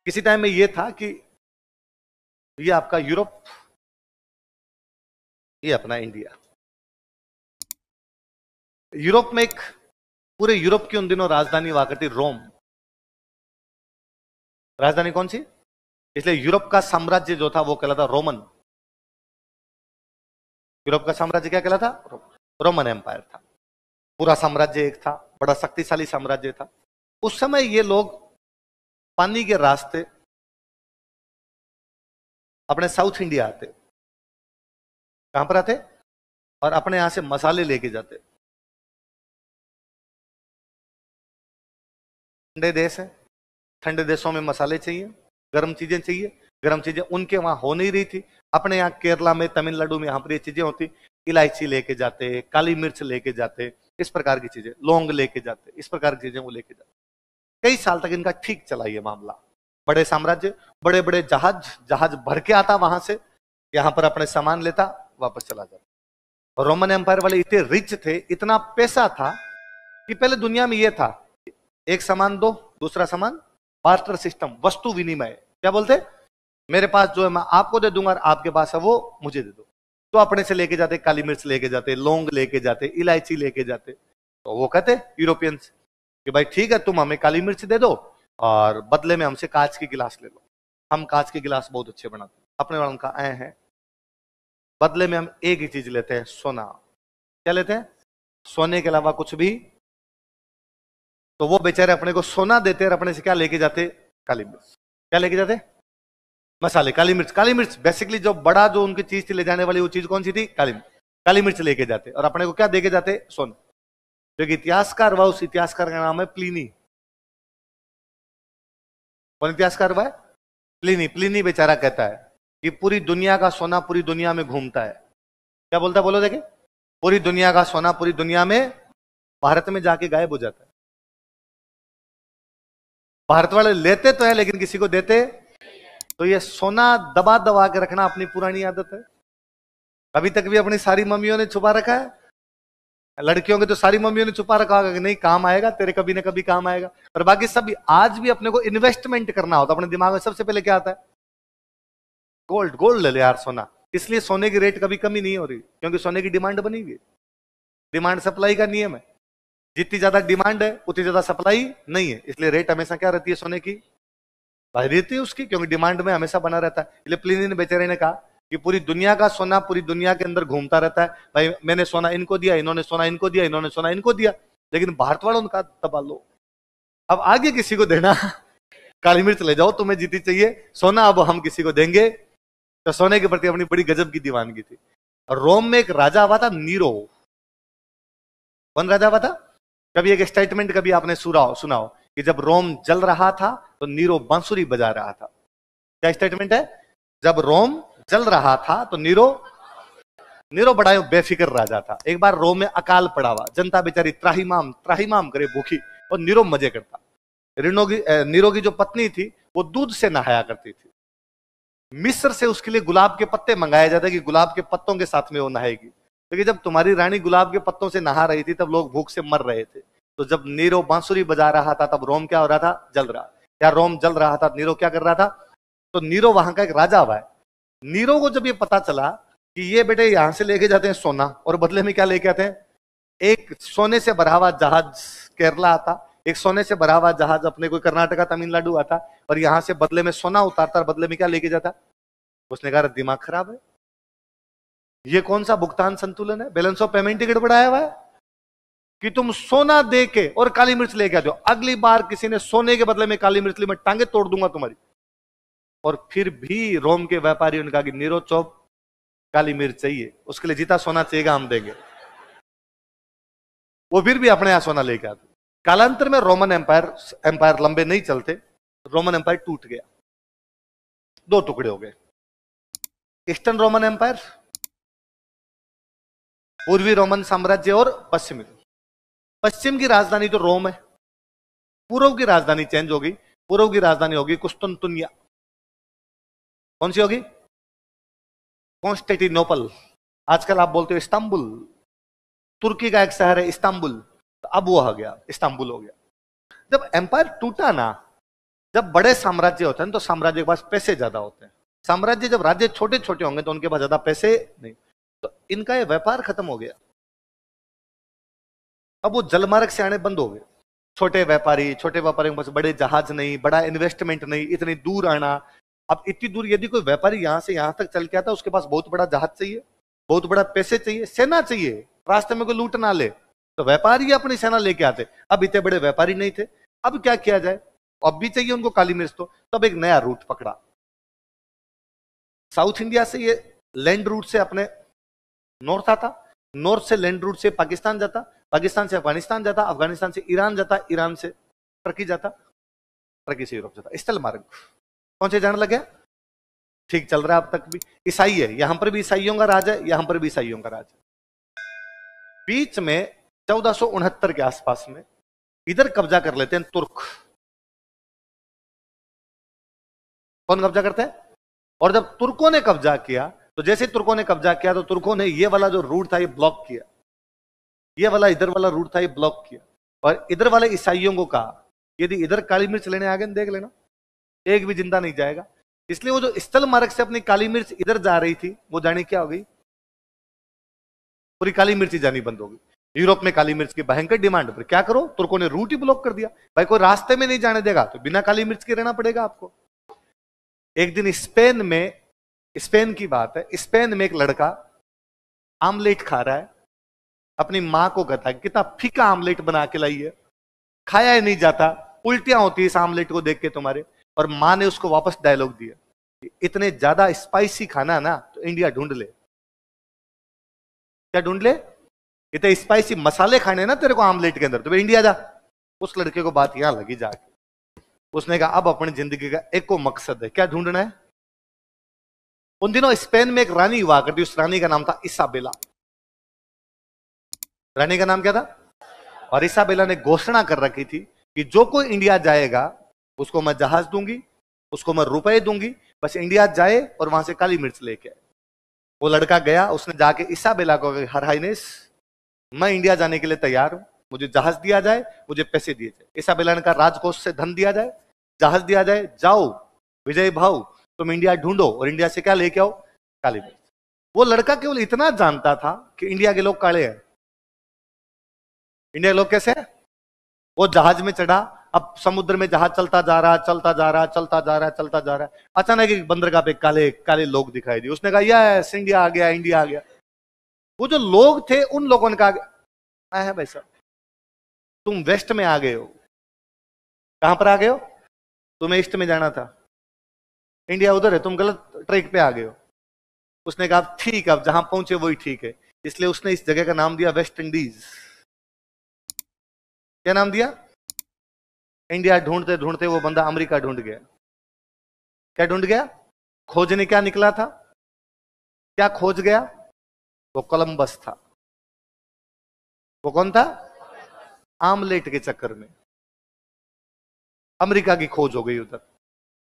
किसी टाइम में ये था कि ये आपका यूरोप, ये अपना इंडिया। यूरोप में एक, पूरे यूरोप की उन दिनों राजधानी हुआ करती रोम। राजधानी कौन सी? इसलिए यूरोप का साम्राज्य जो था वो कहलाता रोमन। यूरोप का साम्राज्य क्या कहलाता? रोमन एम्पायर था। पूरा साम्राज्य एक था, बड़ा शक्तिशाली साम्राज्य था। उस समय ये लोग पानी के रास्ते अपने साउथ इंडिया आते। कहां पर आते? और अपने यहां से मसाले लेके जाते। ठंडे देश है, ठंडे देशों में मसाले चाहिए, गर्म चीजें चाहिए। गर्म चीजें उनके वहां हो नहीं रही थी। अपने यहाँ केरला में, तमिलनाडु में, यहां पर ये चीजें होती। इलायची लेके जाते, काली मिर्च लेके जाते, इस प्रकार की चीजें, लौंग लेके जाते, इस प्रकार की चीजें वो लेके जाते। कई साल तक इनका ठीक चला ये मामला। बड़े साम्राज्य, बड़े बड़े जहाज भर के आता वहां से, यहां पर अपने सामान लेता, वापस चला जाता। रोमन एम्पायर वाले इतने रिच थे, इतना पैसा था कि पहले दुनिया में यह था, एक सामान दो, दूसरा सामान, बार्टर सिस्टम, वस्तु विनिमय। क्या बोलते? मेरे पास जो है मैं आपको दे दूंगा और आपके पास है वो मुझे दे दो। तो अपने से लेके जाते, काली मिर्च लेके जाते, लौंग लेके जाते, इलायची लेके जाते। तो वो कहते यूरोपियंस कि भाई ठीक है, तुम हमें काली मिर्च दे दो और बदले में हमसे कांच की गिलास ले लो। हम कांच के गिलास बहुत अच्छे बनाते हैं। अपने वालों का ऐ है, बदले में हम एक ही चीज लेते हैं, सोना। क्या लेते हैं? सोने के अलावा कुछ भी। तो वो बेचारे अपने को सोना देते और अपने से क्या लेके जाते? काली मिर्च। क्या लेके जाते? मसाले, काली मिर्च। काली मिर्च बेसिकली जो बड़ा जो उनकी चीज थी ले जाने वाली, वो चीज कौन सी थी? काली मिर्च। काली मिर्च लेके जाते और अपने को क्या देके जाते? सोना। जो इतिहासकार हुआ, उस इतिहासकार का नाम है प्लिनी। कौन इतिहासकार हुआ है? प्लिनी। प्लिनी बेचारा कहता है कि पूरी दुनिया का सोना पूरी दुनिया में घूमता है। क्या बोलता है? बोलो देखे। पूरी दुनिया का सोना पूरी दुनिया में, भारत में जाके गायब हो जाता है। भारत वाले लेते तो है लेकिन किसी को देते। तो ये सोना दबा दबा के रखना अपनी पुरानी आदत है। अभी तक भी अपनी सारी मम्मियों ने छुपा रखा है। लड़कियों के तो सारी मम्मियों ने छुपा रखा होगा कि नहीं, काम आएगा तेरे, कभी ना कभी काम आएगा। और बाकी सब आज भी अपने को इन्वेस्टमेंट करना होता है। अपने दिमाग में सबसे पहले क्या आता है? गोल्ड। गोल्ड ले ले यार, सोना। इसलिए सोने की रेट कभी कमी नहीं हो रही, क्योंकि सोने की डिमांड बनी हुई। डिमांड सप्लाई का नियम है। जितनी ज्यादा डिमांड है उतनी ज्यादा सप्लाई नहीं है, इसलिए रेट हमेशा क्या रहती है सोने की? भारी रहती है उसकी, क्योंकि डिमांड में हमेशा बना रहता है। इसलिए प्लिनी ने बेचारे ने कहा कि पूरी दुनिया का सोना पूरी दुनिया के अंदर घूमता रहता है। भाई मैंने सोना इनको दिया, इन्होंने सोना इनको दिया, इन्होंने सोना इनको दिया, लेकिन भारत वालों ने कहा दबा लो, अब आगे किसी को देना काली मिर्च ले जाओ, तुम्हें जीती चाहिए, सोना अब हम किसी को देंगे। तो सोने के प्रति अपनी बड़ी गजब की दीवानगी थी। और रोम में एक राजा हुआ था, नीरो। कौन राजा हुआ था? कभी एक स्टेटमेंट कभी आपने सुनाओ कि जब रोम जल रहा था तो नीरो बांसुरी बजा रहा था। क्या स्टेटमेंट है? जब रोम जल रहा था तो नीरो बड़ा बेफिक्र राजा था। एक बार रोम में अकाल पड़ा हुआ, जनता बेचारी त्राहिमाम त्राहिमाम करे भूखी, और नीरो मजे करता। नीरो की जो पत्नी थी वो दूध से नहाया करती थी। मिस्र से उसके लिए गुलाब के पत्ते मंगाए जाते कि गुलाब के पत्तों के साथ में वो नहाएगी। क्योंकि जब तुम्हारी रानी गुलाब के पत्तों से नहा रही थी तब लोग भूख से मर रहे थे। तो जब नीरो बांसुरी बजा रहा था तब रोम क्या हो रहा था? जल रहा। क्या रोम जल रहा था? नीरो क्या कर रहा था? तो नीरो वहां का एक राजा हुआ है। नीरो को जब ये पता चला कि ये बेटे यहां से लेके जाते हैं सोना और बदले में क्या लेके आते हैं? एक सोने से भरा हुआ जहाज केरला आता, एक सोने से भरा हुआ जहाज अपने कोई कर्नाटका तमिलनाडु आता, और यहां से बदले में सोना उतारता और बदले में क्या लेके जाता? उसने कहा दिमाग खराब है, ये कौन सा भुगतान संतुलन है? बैलेंस ऑफ पेमेंट टिकट बढ़ाया हुआ है कि तुम सोना दे के और काली मिर्च लेके आते हो। अगली बार किसी ने सोने के बदले में काली मिर्च ली, मैं टांगे तोड़ दूंगा तुम्हारी। और फिर भी रोम के व्यापारियों ने कहा कि नीरो चौप काली मिर्च चाहिए, उसके लिए जीता सोना चाहिएगा, हम देंगे। वो फिर भी अपने यहां सोना लेके आते। कालांतर में रोमन एम्पायर लंबे नहीं चलते, रोमन एम्पायर टूट गया, दो टुकड़े हो गए। ईस्टर्न रोमन एम्पायर, पूर्वी रोमन साम्राज्य, और पश्चिमी। पश्चिम की राजधानी तो रोम है, पूर्व की राजधानी चेंज होगी। पूर्व की राजधानी होगी कुस्तुनतुनिया। कौन सी होगी? कॉन्स्टेंटिनोपल। आजकल आप बोलते हो इस्तांबुल, तुर्की का एक शहर है इस्तांबुल, तो अब वो हो गया इस्तांबुल हो गया। जब एम्पायर टूटा ना, जब बड़े साम्राज्य होते हैं तो साम्राज्य के पास पैसे ज्यादा होते हैं। साम्राज्य जब राज्य छोटे छोटे होंगे तो उनके पास ज्यादा पैसे नहीं। तो इनका ये व्यापार खत्म हो गया। अब वो जलमार्ग से आने बंद हो गए। छोटे व्यापारियों के पास बड़े जहाज नहीं, बड़ा इन्वेस्टमेंट नहीं, इतनी दूर आना। अब इतनी दूर यदि कोई व्यापारी यहां से यहां तक चल के आता, उसके पास बहुत बड़ा जहाज चाहिए, बहुत बड़ा पैसे चाहिए, सेना चाहिए, रास्ते में कोई लूट ना ले, तो व्यापारी अपनी सेना लेके आते। अब इतने बड़े व्यापारी नहीं थे। अब क्या किया जाए, अब भी चाहिए उनको काली मिर्च। तो तब एक नया रूट पकड़ा। साउथ इंडिया से ये लैंड रूट से अपने नॉर्थ आता, नॉर्थ से लैंड रूट से पाकिस्तान जाता, पाकिस्तान से अफगानिस्तान जाता, अफगानिस्तान से ईरान जाता, ईरान से टर्की जाता, टर्की से यूरोप जाता। स्थल मार्ग कौन से जाने लगे? ठीक चल रहा है अब तक भी। ईसाई है, यहां पर भी ईसाइयों का राज है, यहां पर भी ईसाइयों का राज है। बीच में 1469 के आसपास में इधर कब्जा कर लेते हैं तुर्क। कौन कब्जा करते हैं? और जब तुर्कों ने कब्जा किया, तो जैसे तुर्कों ने कब्जा किया तो तुर्कों ने ये वाला जो रूट था ये ब्लॉक किया, ये वाला इधर वाला रूट था ये ब्लॉक किया। और इधर वाले ईसाइयों को कहा यदि इधर काली मिर्च लेने आ गए देख लेना, एक भी जिंदा नहीं जाएगा। इसलिए वो जो स्थल मार्ग से अपनी काली मिर्च इधर जा रही थी, वो जाने क्या हो गई, पूरी काली मिर्च जानी बंद हो गई। यूरोप में काली मिर्च की भयंकर डिमांड पर क्या करो, तुर्कों ने रूट ही ब्लॉक कर दिया। भाई कोई रास्ते में नहीं जाने देगा तो बिना काली मिर्च के रहना पड़ेगा आपको। एक दिन स्पेन में, स्पेन की बात है, स्पेन में एक लड़का आमलेट खा रहा है, अपनी मां को कहता है कितना फीका आमलेट बना के लाई है, खाया ही नहीं जाता, उल्टियां होती है इस आमलेट को देख के तुम्हारे। और मां ने उसको वापस डायलॉग दिया, इतने ज्यादा स्पाइसी खाना ना तो इंडिया ढूंढ ले। क्या ढूंढ ले? इतने स्पाइसी मसाले खाने ना तेरे को आमलेट के अंदर, तो इंडिया जा। उस लड़के को बात यहां लगी जाके, उसने कहा अब अपनी जिंदगी का एक को मकसद है, क्या ढूंढना है? उन दिनों स्पेन में एक रानी हुआ करती, उस रानी का नाम था इसाबेला। रानी का नाम क्या था? और इसाबेला ने घोषणा कर रखी थी कि जो कोई इंडिया जाएगा उसको मैं जहाज दूंगी, उसको मैं रुपए दूंगी, बस इंडिया जाए और वहां से काली मिर्च लेके आए। वो लड़का गया, उसने जाके इसाबेला को, हर हाइनेस मैं इंडिया जाने के लिए तैयार हूं, मुझे जहाज दिया जाए, मुझे पैसे दिए जाए। इसाबेला ने कहा राजकोष से धन दिया जाए, जहाज दिया जाए, जाओ विजय भाव तुम इंडिया ढूंढो और इंडिया से क्या लेके आओ, काली मिर्च। वो लड़का केवल इतना जानता था कि इंडिया के लोग काले हैं। इंडिया के लोग कैसे हैं? वो जहाज में चढ़ा, अब समुद्र में जहाज चलता जा रहा, चलता जा रहा, चलता जा रहा, चलता जा रहा, अचानक एक बंदरगाह पे काले काले लोग दिखाई दिए। उसने कहा यस इंडिया आ गया, इंडिया आ गया। वो जो लोग थे उन लोगों ने कहा है भाई साहब तुम वेस्ट में आ गए हो। कहां पर आ गए हो? तुम्हें ईस्ट में जाना था, इंडिया उधर है, तुम गलत ट्रैक पे आ गए हो। उसने कहा ठीक है, अब जहां पहुंचे वही ठीक है। इसलिए उसने इस जगह का नाम दिया वेस्ट इंडीज। क्या नाम दिया? इंडिया ढूंढते ढूंढते वो बंदा अमेरिका ढूंढ गया। क्या ढूंढ गया? खोजने क्या निकला था? क्या खोज गया? वो कोलंबस था। वो कौन था? आमलेट के चक्कर में अमेरिका की खोज हो गई उधर।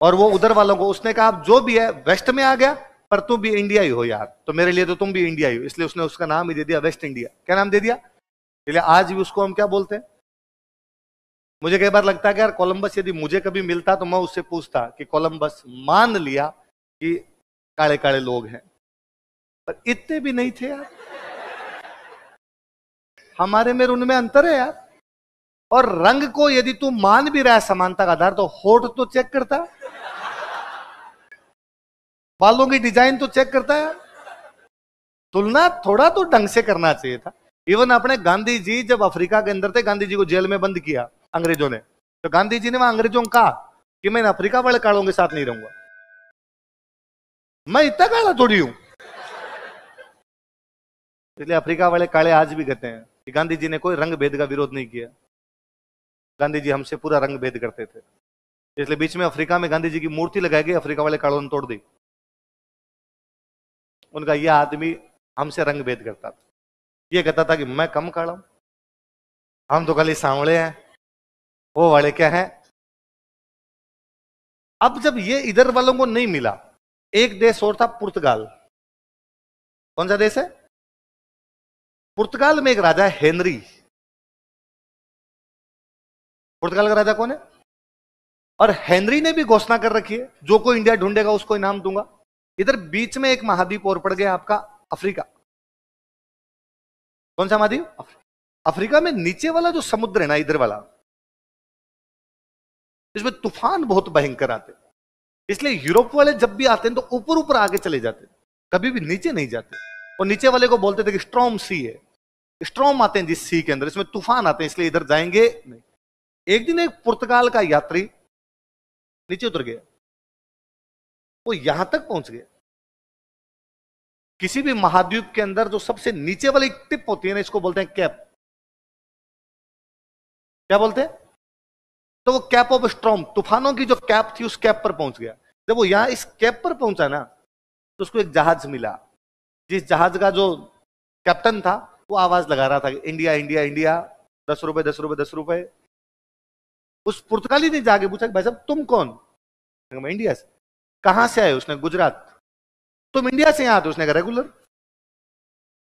और वो उधर वालों को उसने कहा जो भी है वेस्ट में आ गया, पर तुम भी इंडिया ही हो यार, तो मेरे लिए तो तुम भी इंडिया ही हो। इसलिए उसने उसका नाम ही दे दिया वेस्ट इंडिया। क्या नाम दे दिया? इसलिए आज भी उसको हम क्या बोलते हैं? मुझे कई बार लगता है कि यार कोलंबस यदि मुझे कभी मिलता तो मैं उससे पूछता कि कोलंबस मान लिया कि काले काले लोग हैं, पर इतने भी नहीं थे यार, हमारे में उनमें अंतर है यार। और रंग को यदि तू मान भी रहा है समानता का आधार, तो होठ तो चेक करता, बालों की डिजाइन तो चेक करता है। तुलना थोड़ा तो ढंग से करना चाहिए था। इवन अपने गांधी जी जब अफ्रीका के अंदर थे, गांधी जी को जेल में बंद किया अंग्रेजों ने, तो गांधी जी ने वहां अंग्रेजों को कहा कि मैं अफ्रीका वाले कालों के साथ नहीं रहूंगा, मैं इतना काला थोड़ी हूं। इसलिए अफ्रीका वाले काले आज भी कहते हैं कि गांधी जी ने कोई रंग भेद का विरोध नहीं किया, गांधी जी हमसे पूरा रंग भेद करते थे। इसलिए बीच में अफ्रीका में गांधी जी की मूर्ति लगाई गई, अफ्रीका वाले कालों ने तोड़ दी। उनका यह आदमी हमसे रंग भेद करता था, ये कहता था कि मैं कम काला हूं, हम तो खाली सांवले हैं, वो वाले क्या हैं। अब जब ये इधर वालों को नहीं मिला, एक देश और था पुर्तगाल। कौन सा देश है? पुर्तगाल में एक राजा है हेनरी। पुर्तगाल का राजा कौन है? और हेनरी ने भी घोषणा कर रखी है, जो कोई इंडिया ढूंढेगा उसको इनाम दूंगा। इधर बीच में एक महाद्वीप और पड़ गया आपका, अफ्रीका। कौन सा महाद्वीप? अफ्रीका में नीचे वाला जो समुद्र है ना, इधर वाला, इसमें तूफान बहुत भयंकर आते, इसलिए यूरोप वाले जब भी आते हैं तो ऊपर ऊपर आगे चले जाते, कभी भी नीचे नहीं जाते। और नीचे वाले को बोलते थे कि स्ट्रॉम सी है, स्ट्रॉम आते हैं जिस सी के अंदर, इसमें तूफान आते हैं, इसलिए इधर जाएंगे नहीं। एक दिन एक पुर्तगाल का यात्री नीचे उतर गया, वो यहां तक पहुंच गया। किसी भी महाद्वीप के अंदर जो सबसे नीचे वाली टिप होती है ना, इसको बोलते हैं कैप। क्या बोलते हैं? तो वो कैप ऑफ स्ट्रॉम, तूफानों की जो कैप थी, उस कैप पर पहुंच गया। जब वो यहां इस कैप पर पहुंचा ना, तो उसको एक जहाज मिला, जिस जहाज का जो कैप्टन था वो आवाज लगा रहा था कि इंडिया इंडिया इंडिया, 10 रुपए 10 रुपए 10 रुपए। उस पुर्तगाली ने जाके पूछा, भाई साहब तुम कौन? मैं इंडिया से। कहां से आए? उसने गुजरात। तुम इंडिया से यहां आते? उसने कहा रेगुलर।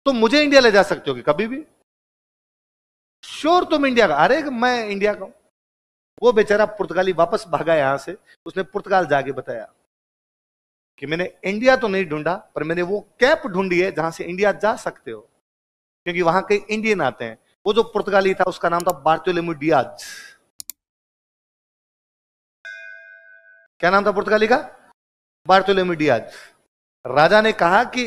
तुम मुझे इंडिया ले जा सकते हो कि कभी भी? श्योर तुम इंडिया का? अरे मैं इंडिया का हूं। वो बेचारा पुर्तगाली वापस भागा यहां से। उसने पुर्तगाल जाके बताया कि मैंने इंडिया तो नहीं ढूंढा, पर मैंने वो कैप ढूंढी है जहां से इंडिया जा सकते हो, क्योंकि वहां कई इंडियन आते हैं। वो जो पुर्तगाली था उसका नाम था बार्टोलोमेउ डियाज। क्या नाम था पुर्तगाली का? बार्टोलोमेउ डियाज। राजा ने कहा कि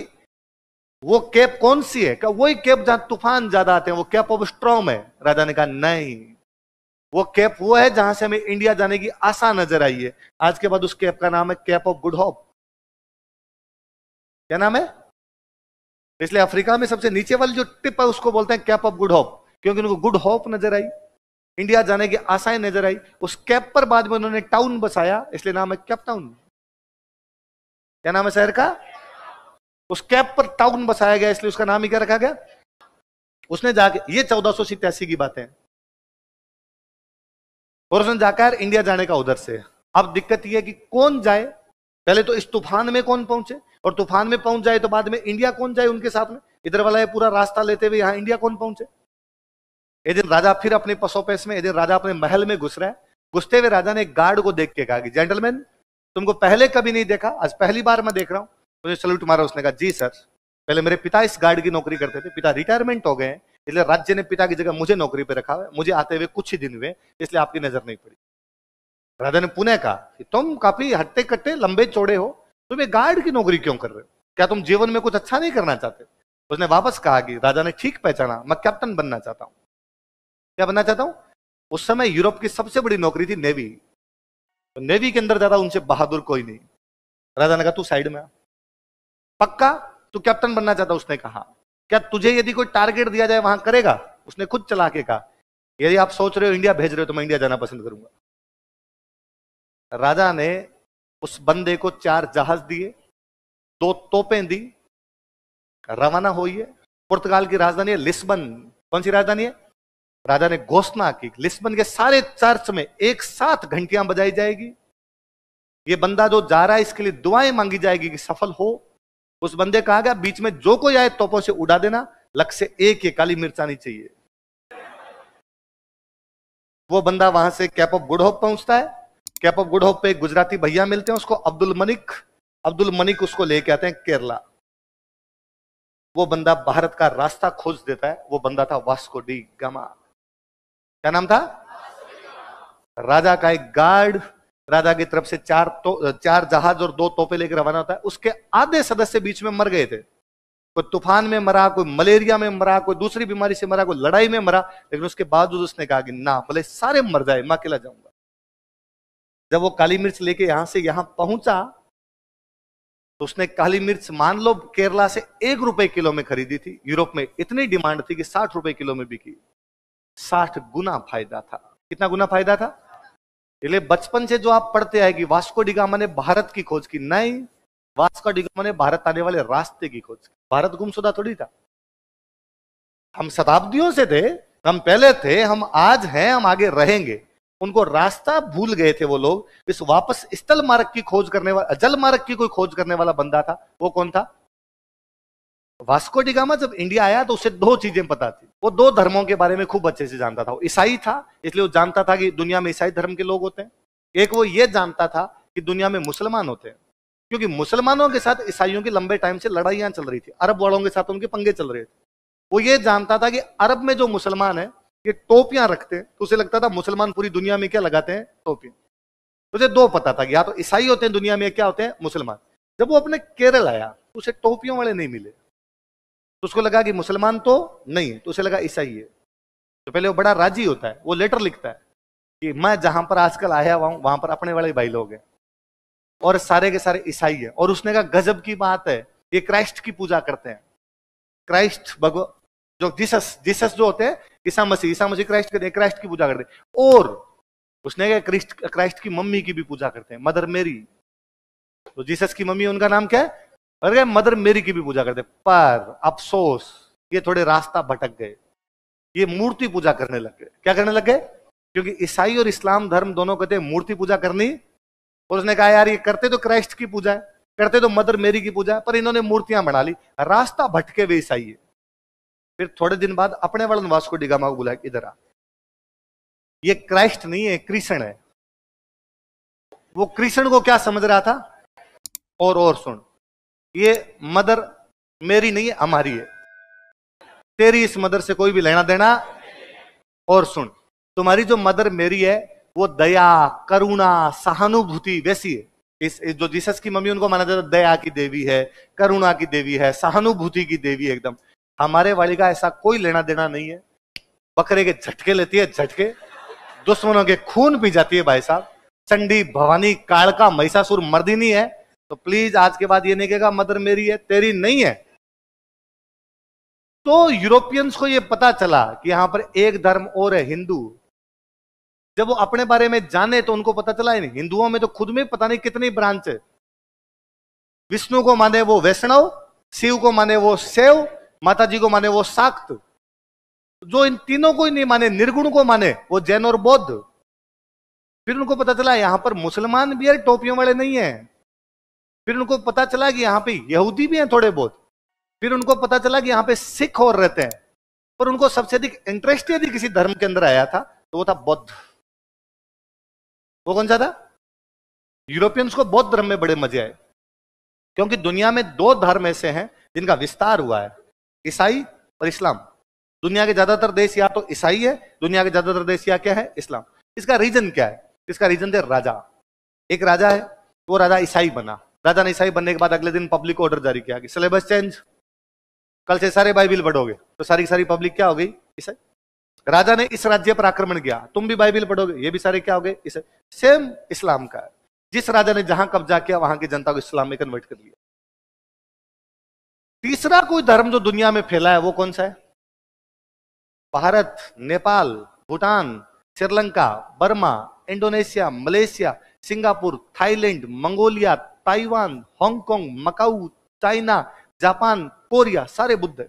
वो कैप कौन सी है? वही कैप जहां तूफान ज्यादा आते हैं, वो कैप ऑफ स्ट्रॉम है। राजा ने कहा नहीं, वो कैप वो है जहां से हमें इंडिया जाने की आशा नजर आई है। आज के बाद उस कैप का नाम है कैप ऑफ गुड होप। क्या नाम है? इसलिए अफ्रीका में सबसे नीचे वाली जो टिप है उसको बोलते हैं कैप ऑफ गुड होप, क्योंकि उनको गुड होप नजर आई, इंडिया जाने की आशाएं नजर आई। उस कैप पर बाद में उन्होंने टाउन बसाया, इसलिए नाम है कैप टाउन। क्या नाम है शहर का? उस कैप पर टाउन बसाया गया, इसलिए उसका नाम ही क्या रखा गया? उसने जाके, ये 1487 की बात है, और उसने जाकर इंडिया जाने का उधर से। अब दिक्कत यह है कि कौन जाए? पहले तो इस तूफान में कौन पहुंचे, और तूफान में पहुंच जाए तो बाद में इंडिया कौन जाए उनके साथ में? इधर वाला ये पूरा रास्ता लेते हुए यहां इंडिया कौन पहुंचे? एक दिन राजा फिर अपने पसोपेश में, एक दिन राजा अपने महल में घुस रहा है। घुसते हुए राजा ने गार्ड को देख के कहा कि जेंटलमैन, तुमको पहले कभी नहीं देखा, आज पहली बार मैं देख रहा हूं। मुझे सल्यूट मारा। उसने कहा जी सर, पहले मेरे पिता इस गार्ड की नौकरी करते थे, पिता रिटायरमेंट हो गए, इसलिए राज्य ने पिता की जगह मुझे नौकरी पे रखा है। मुझे आते हुए कुछ ही दिन हुए, इसलिए आपकी नजर नहीं पड़ी। राजा ने पुनः कहा कि तुम काफी हट्टे कट्टे लंबे चौड़े हो, तुम एक गार्ड की नौकरी क्यों कर रहे हो? क्या तुम जीवन में कुछ अच्छा नहीं करना चाहते? उसने वापस कहा कि राजा ने ठीक पहचाना, मैं कैप्टन बनना चाहता हूं। क्या बनना चाहता हूं? उस समय यूरोप की सबसे बड़ी नौकरी थी नेवी, तो नेवी के अंदर ज्यादा उनसे बहादुर कोई नहीं। राजा ने कहा तू साइड में आ। पक्का तू कैप्टन बनना चाहता? उसने कहा क्या तुझे यदि कोई टारगेट दिया जाए वहां करेगा? उसने खुद चला के कहा यदि आप सोच रहे हो इंडिया भेज रहे हो तो मैं इंडिया जाना पसंद करूंगा। राजा ने उस बंदे को 4 जहाज दिए, 2 तोपें दी, रवाना हुई है। पुर्तगाल की राजधानी है लिस्बन। कौन सी राजधानी है? राजा ने घोषणा की लिस्बन के सारे चर्च में एक साथ घंटियां बजाई जाएगी। ये बंदा जो जा रहा है इसके लिए दुआएं मांगी जाएगी कि सफल हो। उस बंदे कहा गया बीच में जो कोई आए तोपों से उड़ा देना, लक्ष्य एक ही, काली मिर्च आनी चाहिए। वो बंदा वहां से कैप ऑफ गुड होप पहुंचता है। कैप ऑफ गुड होप पे एक गुजराती भैया मिलते हैं उसको, अब्दुल मनिक उसको लेके आते हैं केरला। वो बंदा भारत का रास्ता खोज देता है। वो बंदा था वास्को डी गामा। क्या नाम था? राजा का एक गार्ड राजा की तरफ से 4 जहाज और 2 तोपे लेकर रवाना होता है। उसके आधे सदस्य बीच में मर गए थे। कोई तूफान में मरा, कोई मलेरिया में मरा, कोई दूसरी बीमारी से मरा, कोई लड़ाई में मरा, लेकिन उसके बावजूद उसने कहा कि ना, भले सारे मर जाए मैं अकेला जाऊंगा। जब वो काली मिर्च लेके यहां से यहां पहुंचा तो उसने काली मिर्च मान लो केरला से 1 रुपए किलो में खरीदी थी। यूरोप में इतनी डिमांड थी कि 60 रुपए किलो में बिकी। 60 गुना फायदा था। कितना गुना फायदा था? इसलिए बचपन से जो आप पढ़ते आए कि वास्को डी गामा ने भारत की खोज की, नहीं, वास्को डी गामा ने भारत आने वाले रास्ते की खोज की। भारत गुमशुदा थोड़ी था। हम शताब्दियों से थे, हम पहले थे, हम आज हैं, हम आगे रहेंगे। उनको रास्ता भूल गए थे वो लोग। इस वापस स्थल मार्ग की खोज करने वाला, जल मार्ग की कोई खोज करने वाला बंदा था। वो कौन था? वास्को डी गामा जब इंडिया आया तो उसे 2 चीजें पता थी। वो 2 धर्मों के बारे में खूब अच्छे से जानता था। वो ईसाई था, इसलिए वो जानता था कि दुनिया में ईसाई धर्म के लोग होते हैं। एक वो ये जानता था कि दुनिया में मुसलमान होते हैं, क्योंकि मुसलमानों के साथ ईसाइयों की लंबे टाइम से लड़ाइयां चल रही थी, अरब वालों के साथ उनके पंगे चल रहे थे। वो ये जानता था कि अरब में जो मुसलमान है ये टोपियां रखते हैं, तो उसे लगता था मुसलमान पूरी दुनिया में क्या लगाते हैं, टोपियां। उसे दो पता था कि या तो ईसाई होते हैं दुनिया में, क्या होते हैं, मुसलमान। जब वो अपने केरल आया तो उसे टोपियों वाले नहीं मिले, तो उसको लगा कि मुसलमान तो नहीं है, तो उसे लगा ईसाई है। तो पहले वो बड़ा राजी होता है, वो लेटर लिखता है कि मैं जहां पर आजकल आया हुआ हूं वहां पर अपने वाले भाई लोग हैं और सारे के सारे ईसाई हैं। और उसने कहा गजब की बात है, ये क्राइस्ट की पूजा करते हैं, क्राइस्ट भगवान जो जीसस जो होते हैं, ईसा मसीह क्राइस्ट की पूजा करते हैं। और उसने कहा क्राइस्ट की मम्मी की भी पूजा करते हैं, मदर मेरी। तो जीसस की मम्मी, उनका नाम क्या है, और मदर मेरी की भी पूजा करते हैं। पर अफसोस ये थोड़े रास्ता भटक गए, ये मूर्ति पूजा करने लग गए। क्या करने लग गए, क्योंकि ईसाई और इस्लाम धर्म दोनों कहते हैं मूर्ति पूजा करनी। और उसने कहा यार ये करते तो क्राइस्ट की पूजा है, करते तो मदर मेरी की पूजा है, पर इन्होंने मूर्तियां बना ली, रास्ता भटके वे ईसाई है। फिर थोड़े दिन बाद अपने वाले वास्को डी गामा को बुलाया, इधर आ, ये क्राइस्ट नहीं है, कृष्ण है। वो कृष्ण को क्या समझ रहा था, और सुन, ये मदर मेरी नहीं है, हमारी है, तेरी इस मदर से कोई भी लेना देना। और सुन, तुम्हारी जो मदर मेरी है वो दया, करुणा, सहानुभूति वैसी है। इस जो जीसस की मम्मी, उनको माना जाता है दया की देवी है, करुणा की देवी है, सहानुभूति की देवी है एकदम। हमारे वाली का ऐसा कोई लेना देना नहीं है। बकरे के झटके लेती है, झटके, दुश्मनों के खून पी जाती है भाई साहब। चंडी, भवानी, कालका, महिषासुर मर्दिनी है। तो प्लीज आज के बाद ये नहीं कहेगा मदर मेरी है, तेरी नहीं है। तो यूरोपियंस को ये पता चला कि यहां पर एक धर्म और है, हिंदू। जब वो अपने बारे में जाने तो उनको पता चला ही नहीं, हिंदुओं में तो खुद में पता नहीं कितनी ब्रांच है। विष्णु को माने वो वैष्णव, शिव को माने वो शैव, माता जी को माने वो शाक्त, जो इन तीनों को ही नहीं माने, निर्गुण को माने वो जैन और बौद्ध। फिर उनको पता चला यहां पर मुसलमान भी है, टोपियों वाले नहीं है। फिर उनको पता चला कि यहां पे यहूदी भी हैं थोड़े बहुत। फिर उनको पता चला कि यहां पे सिख और रहते हैं। पर उनको सबसे अधिक इंटरेस्ट यदि किसी धर्म के अंदर आया था तो वो था बौद्ध। वो कौन सा था, यूरोपियंस को बौद्ध धर्म में बड़े मजे आए, क्योंकि दुनिया में दो धर्म ऐसे हैं जिनका विस्तार हुआ है, ईसाई और इस्लाम। दुनिया के ज्यादातर देश या तो ईसाई है, दुनिया के ज्यादातर देश या क्या है, इस्लाम। इसका रीजन क्या है, इसका रीजन थे राजा। एक राजा है, वो राजा ईसाई बना। राजा ने ईसाई बनने के बाद अगले दिन पब्लिक को ऑर्डर जारी किया कि सिलेबस चेंज, कल से सारे बाइबिल पढ़ोगे। तो सारी सारी पब्लिक क्या हो गई, ईसाई। राजा ने इस राज्य पर आक्रमण किया, तुम भी बाइबिल पढ़ोगे, ये भी सारे क्या हो गए, ईसाई। सेम इस्लाम का है, जिस राजा ने जहां कब्जा किया वहां की जनता को इस्लाम में कन्वर्ट कर लिया। तीसरा कोई धर्म जो दुनिया में फैला है वो कौन सा है, Bharat, Nepal, Bhutan, Sri Lanka, Burma, Indonesia, Malaysia, Singapore, Thailand, Mongolia, Taiwan, Hong Kong, Macau, China, Japan, Korea, सारे बुद्ध है।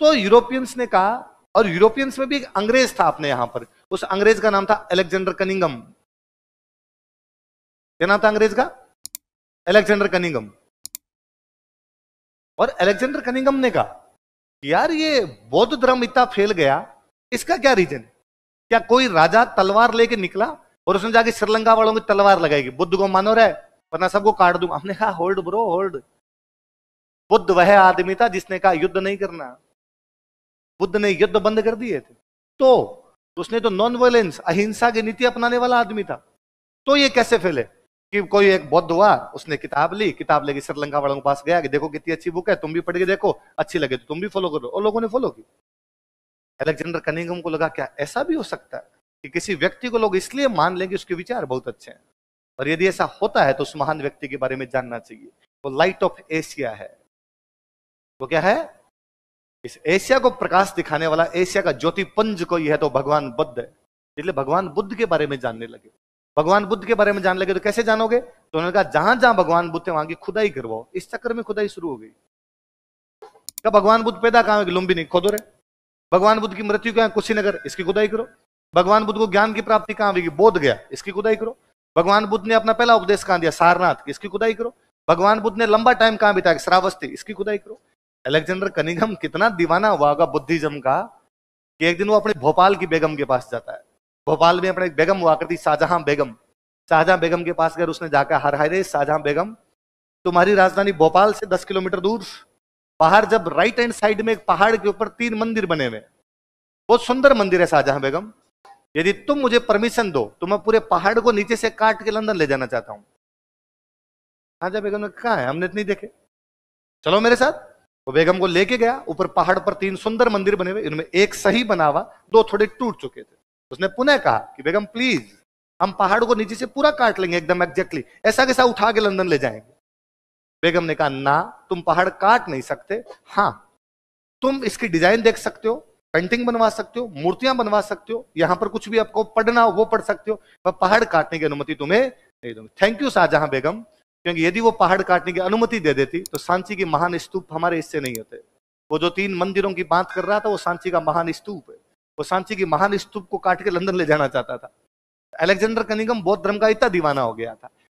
तो यूरोपियंस ने कहा, और यूरोपियंस में भी एक अंग्रेज था अपने यहां पर, उस अंग्रेज का नाम था अलेक्जेंडर कनिंगम। क्या नाम था अंग्रेज का, अलेक्जेंडर कनिंगम। और अलेक्जेंडर कनिंगम ने कहा यार ये बौद्ध धर्म इतना फैल गया, इसका क्या रीजन है। क्या कोई राजा तलवार लेके निकला और उसने जाके श्रीलंका वालों की तलवार लगाएगी, बुद्ध को मानो रहे वरना सबको काट दूंगा। हमने कहा होल्ड ब्रो होल्ड, बुद्ध वह आदमी था जिसने कहा युद्ध नहीं करना। बुद्ध ने युद्ध बंद कर दिए थे, तो उसने तो नॉन वायलेंस, अहिंसा की नीति अपनाने वाला आदमी था। तो ये कैसे फैले कि कोई एक बौद्ध हुआ, उसने किताब ली, किताब लेके श्रीलंका वालों के पास गया कि देखो कितनी अच्छी बुक है, तुम भी पढ़ के देखो, अच्छी लगे तो तुम भी फॉलो करो, और लोगों ने फॉलो की। अलेक्जेंडर कनिंगम को लगा क्या ऐसा भी हो सकता है कि किसी व्यक्ति को लोग इसलिए मान लेंगे उसके विचार बहुत अच्छे हैं, और यदि ऐसा होता है तो उस महान व्यक्ति के बारे में जानना चाहिए। वो लाइट ऑफ एशिया है। वो क्या है, इस एशिया को प्रकाश दिखाने वाला, एशिया का ज्योतिपुंज कोई है तो भगवान बुद्ध है। इसलिए भगवान बुद्ध के बारे में जानने लगे। भगवान बुद्ध के बारे में जानने लगे तो कैसे जानोगे, तो उन्होंने कहा जहां जहां भगवान बुद्ध है वहां की खुदाई करवाओ। इस चक्कर में खुदाई शुरू हो गई। क्या भगवान बुद्ध पैदा कहां है, लुम्बिनी खोदो रे। भगवान बुद्ध की मृत्यु कहां है, कुशीनगर, इसकी खुदाई करो। भगवान बुद्ध को ज्ञान की प्राप्ति कहां हुई, बोध गया, इसकी खुदाई करो। भगवान बुद्ध ने अपना पहला उपदेश कहां दिया, सारनाथ, इसकी खुदाई करो। भगवान बुद्ध ने लंबा टाइम कहां बिताया, श्रावस्ती, इसकी खुदाई करो। अलेक्जेंडर कनिंगम कितना दीवाना हुआ होगा बुद्धिज्म का कि एक दिन वो अपने भोपाल की बेगम के पास जाता है। भोपाल में अपने एक बेगम हुआ करती, शाहजहां बेगम। शाहजहां बेगम के पास गए, उसने जाकर हर हाय रे शाहजहां बेगम, तुम्हारी राजधानी भोपाल से 10 किलोमीटर दूर बाहर जब राइट हैंड साइड में एक पहाड़ के ऊपर 3 मंदिर बने हुए, बहुत सुंदर मंदिर है शाहजहां बेगम, यदि तुम मुझे परमिशन दो तो मैं पूरे पहाड़ को नीचे से काट के लंदन ले जाना चाहता हूं। शाहजहां बेगम ने कहा है, हमने इतनी देखे, चलो मेरे साथ। वो बेगम को लेके गया, ऊपर पहाड़ पर 3 सुंदर मंदिर बने हुए, इनमें एक सही बना हुआ, 2 थोड़े टूट चुके थे। उसने पुनः कहा कि बेगम प्लीज, हम पहाड़ को नीचे से पूरा काट लेंगे एकदम एग्जैक्टली, ऐसा कैसा उठा के लंदन ले जाएंगे। बेगम ने कहा ना, तुम पहाड़ काट नहीं सकते, हाँ तुम इसकी डिजाइन देख सकते हो, पेंटिंग बनवा सकते हो, मूर्तियां बनवा सकते हो, यहां पर कुछ भी आपको पढ़ना हो वो पढ़ सकते हो, पर पहाड़ काटने की अनुमति तुम्हें नहीं दूंगी। थैंक यू शाहजहां बेगम, क्योंकि यदि वो पहाड़ काटने की अनुमति दे देती तो सांची की महान स्तूप हमारे हिस्से नहीं होते। वो जो 3 मंदिरों की बात कर रहा था वो सांची का महान स्तूप है, वो सांची की महान स्तूप को काट के लंदन ले जाना चाहता था। अलेक्जेंडर कनिंघम बौद्ध धर्म का इतना दीवाना हो गया था,